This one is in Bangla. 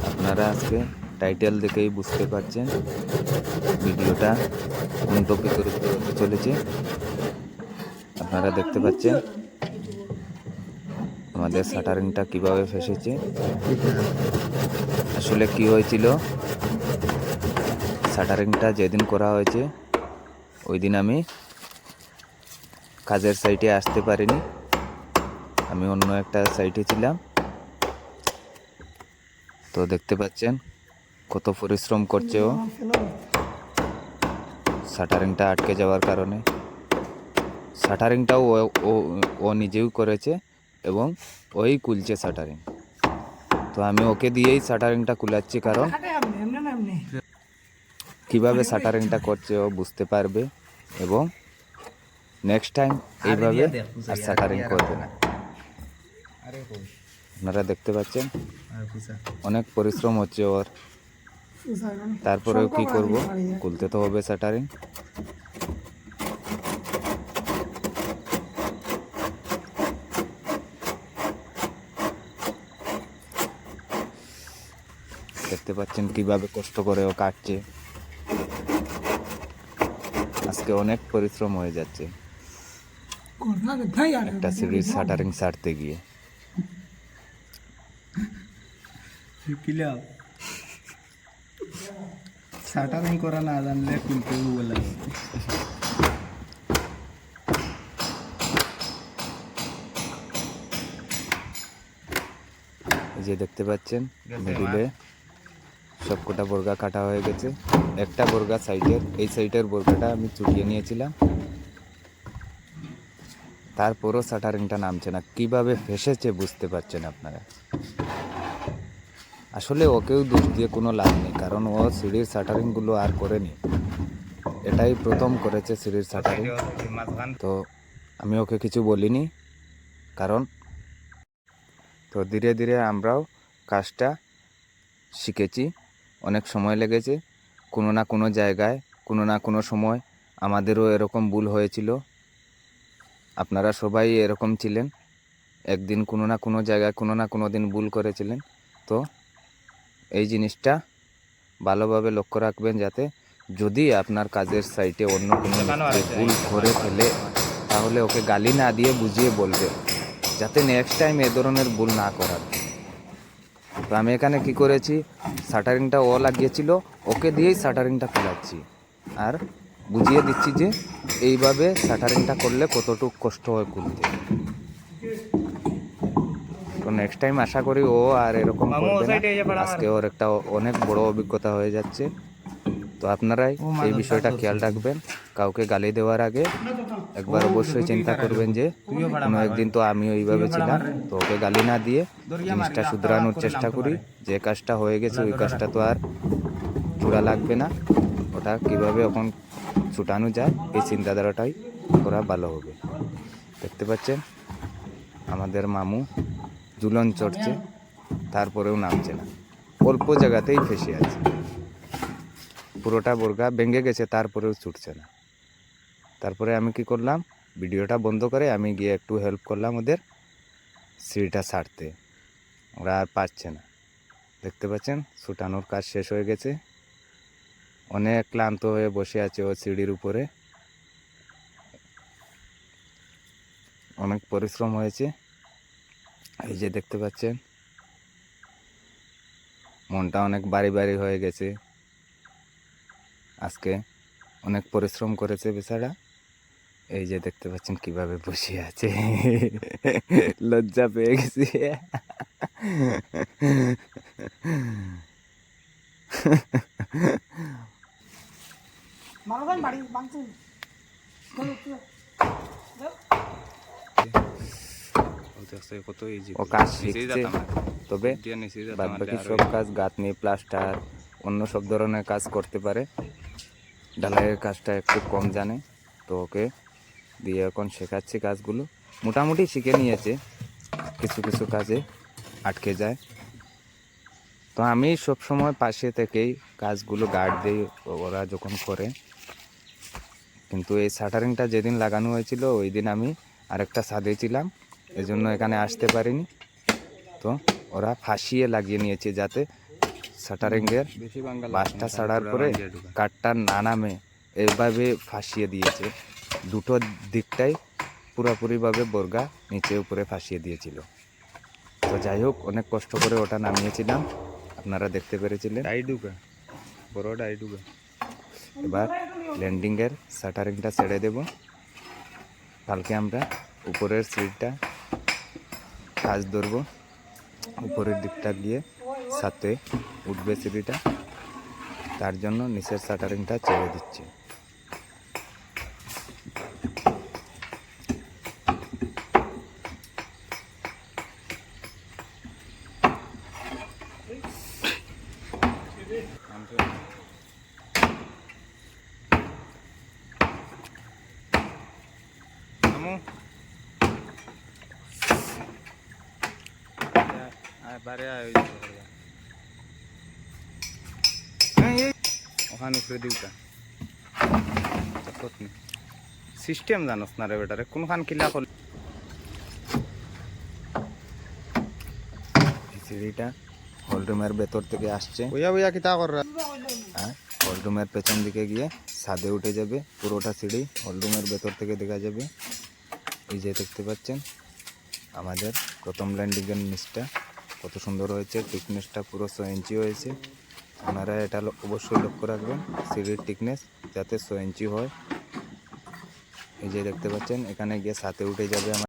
আপনারা আজকে টাইটেল দেখেই বুঝতে পারছেন ভিডিওটা কোন টপিকের উপরে হতে চলেছে। আপনারা দেখতে পাচ্ছেন আমাদের শাটারিংটা কিভাবে ফেসেছে। আসলে কি হয়েছিল, শাটারিংটা যেদিন করা হয়েছে ওই দিন আমি কাজের সাইটে আসতে পারিনি, আমি অন্য একটা সাইটে ছিলাম। তো দেখতে পাচ্ছেন কত পরিশ্রম করছে ও শাটারিংটা আটকে যাওয়ার কারণে। শাটারিংটাও ও নিজেও করেছে এবং ওই খুলছে শাটারিং। তো আমি ওকে দিয়েই শাটারিংটা খুলাচ্ছি, কারণ কিভাবে শাটারিংটা করছে ও বুঝতে পারবে এবং নেক্সট টাইম এইভাবে আর শাটারিং করবে না। আপনারা দেখতে পাচ্ছেন অনেক পরিশ্রম হচ্ছে ওর, তারপরেও কি করব, খুলতে তো হবে শাটারিং। দেখতে পাচ্ছেন কিভাবে কষ্ট করে ও কাটছে। আজকে অনেক পরিশ্রম হয়ে যাচ্ছে একটা সিরিজ শাটারিং ছাড়তে গিয়ে। শাটারিং করা না জানলে খুলতে বলে। এই যে দেখতে পাচ্ছেন মিডিলে সবকটা বর্গা কাটা হয়ে গেছে। একটা বর্গা সাইডের, এই সাইডের বর্গাটা আমি চুটিয়ে নিয়েছিলাম, তারপরও শাটারিংটা নামছে না। কিভাবে ফেসেছে বুঝতে পারছেন আপনারা। আসলে ওকেও দোষ দিয়ে কোনো লাভ নেই, কারণ ও সিঁড়ির শাটারিংগুলো আর করেনি, এটাই প্রথম করেছে সিঁড়ির শাটারিং। তো আমি ওকে কিছু বলিনি, কারণ তো ধীরে ধীরে আমরাও কাজটা শিখেছি। অনেক সময় লেগেছে, কোনো না কোনো জায়গায় কোনো না কোনো সময় আমাদেরও এরকম ভুল হয়েছিল। আপনারা সবাই এরকম ছিলেন, একদিন কোনো না কোনো জায়গায় কোনো না কোনো দিন ভুল করেছিলেন। তো এই জিনিসটা ভালোভাবে লক্ষ্য রাখবেন, যাতে যদি আপনার কাজের সাইটে অন্য কোনো ভুল করে ফেলে তাহলে ওকে গালি না দিয়ে বুঝিয়ে বলবে, যাতে নেক্সট টাইম এ ধরনের ভুল না করার। তো আমি এখানে কি করেছি, শাটারিংটা ও লাগিয়েছিল, ওকে দিয়েই শাটারিংটা খোলাচ্ছি আর বুঝিয়ে দিচ্ছি যে এইভাবে শাটারিংটা করলে কতটুকু কষ্ট হয় খুলতে। তো নেক্সট টাইম আশা করি ও আর এরকম করবে না। আজকে ওর একটা অনেক বড় অভিজ্ঞতা হয়ে যাচ্ছে। তো আপনারাই এই বিষয়টা খেয়াল রাখবেন, কাউকে গালি দেওয়ার আগে একবার অবশ্যই চিন্তা করবেন যে কোনো একদিন তো আমিও এইভাবে ছিলাম, তো ওকে গালি না দিয়ে জিনিসটা শুধরানোর চেষ্টা করি। যে কাজটা হয়ে গেছে ওই কাজটা তো আর চূড়া লাগবে না, ওটা কিভাবে এখন ছুটানো যায় এই চিন্তাধারাটাই করা ভালো হবে। দেখতে পাচ্ছেন আমাদের মামু ঝুলন চড়ছে, তারপরেও নামছে না, অল্প জায়গাতেই ফেসে আছে। পুরোটা বর্গা ভেঙে গেছে, তারপরেও ছুটছে না। তারপরে আমি কি করলাম, ভিডিওটা বন্ধ করে আমি গিয়ে একটু হেল্প করলাম ওদের সিঁড়িটা ছাড়তে, ওরা আর পারছে না। দেখতে পাচ্ছেন ছুটানোর কাজ শেষ হয়ে গেছে, অনেক ক্লান্ত হয়ে বসে আছে ও সিঁড়ির উপরে। অনেক পরিশ্রম হয়েছে, এই যে দেখতে পাচ্ছেন মনটা অনেক ভারী ভারী হয়ে গেছে। আজকে অনেক পরিশ্রম করেছে বেচারা। এই যে দেখতে পাচ্ছেন কিভাবে বসে আছে, লজ্জা পেয়ে গেছি। ও কাজ শিখছে, তবে বাদবাকি সব কাজ গাঁথনি, প্লাস্টার, অন্য সব ধরনের কাজ করতে পারে, ঢালাইয়ের কাজটা একটু কম জানে। তো ওকে দিয়ে এখন শেখাচ্ছি কাজগুলো, মোটামুটি শিখে নিয়েছে, কিছু কিছু কাজে আটকে যায়। তো আমি সব সময় পাশে থেকেই কাজগুলো গার্ড দিই ওরা যখন করে। কিন্তু এই শাটারিংটা যেদিন লাগানো হয়েছিল ওই দিন আমি আরেকটা ছাদে ছিলাম, এজন্য এখানে আসতে পারিনি। তো ওরা ফাঁসিয়ে লাগিয়ে নিয়েছে যাতে শাটারিংয়ের বাঁশটা ছাড়ার পরে কাঠটা না নামে এইভাবে ফাঁসিয়ে দিয়েছে। দুটো দিকটাই পুরোপুরিভাবে বর্গা নিচে উপরে ফাঁসিয়ে দিয়েছিল। তো যাই হোক, অনেক কষ্ট করে ওটা নামিয়েছিলাম, আপনারা দেখতে পেরেছিলেন। এবার ল্যান্ডিংয়ের শাটারিংটা ছেড়ে দেব। কালকে আমরা উপরের সিটটা কাজ ধরবো, উপরের দিকটা গিয়ে সাথে উঠবে সিঁড়িটা, তার জন্য নিচের শাটারিংটা ছেড়ে দিচ্ছি। ওখানে উপরে দিউটা সিস্টেম জানোস না রে বেটারে, কোনখান কিলা করল। সিঁড়িটা হলরুমের ভেতর থেকে আসছে, হ্যাঁ, হলরুমের পেছন দিকে গিয়ে ছাদে উঠে যাবে। পুরোটা সিঁড়ি হলরুমের ভেতর থেকে দেখা যাবে। এই যে দেখতে পাচ্ছেন আমাদের প্রথম ল্যান্ডিংয়ের নিচটা কত সুন্দর হয়েছে, থিকনেসটা পুরো 6 ইঞ্চি হয়েছে। আপনারা এটা অবশ্যই লক্ষ্য রাখবেন, সিঁড়ির থিকনেস যাতে 6 ইঞ্চি হয়। এই যে দেখতে পাচ্ছেন এখানে গিয়ে ছাদে উঠে যাবে।